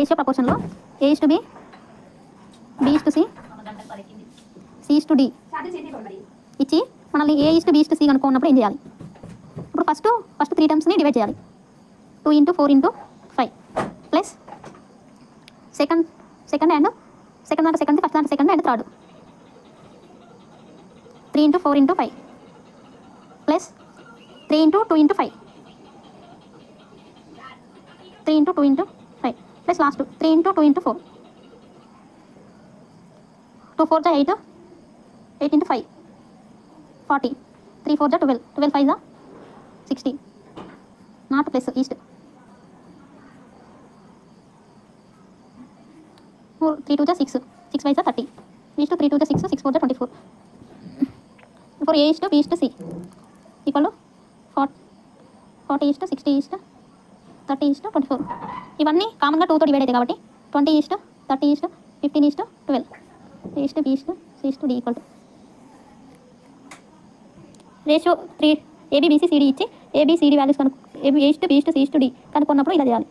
Ratio ప్రపోర్షన్లో A is to B, B is to C, C is to D ఇచ్చి మనల్ని A is to B is to C కనుక్కున్నప్పుడు ఏం చేయాలి? ఇప్పుడు first 3 టర్మ్స్ని divide చేయాలి. 2 into 4 into 5 plus second and second first దాంట్లో second and third 3 into 4 into 5 plus 3 into 2 into 5 3 into 2 into 5 plus last 3 into 2 into 4 2 4 जा 8 8 into 5 40 3 4 जा 12 12 5 जा 60 not plus east 4 3 2 जा 6 6 5 जा 30 east 3 2 जा 6 6 4 जा 24 for A is to B is to C equal to 40 is to 60 is to 30 is to 24 ఇవన్నీ కామన్గా 2తో డివైడ్ అవుతాయి కాబట్టి 20 is to 30 is to 15 is to 12 A is to B is to C is to D equal to ratio 3 ABBCD ఇచ్చి ABCD values కనుక A is to B is to C is to D కనుక్కున్నప్పుడు ఇలా చేయాలి.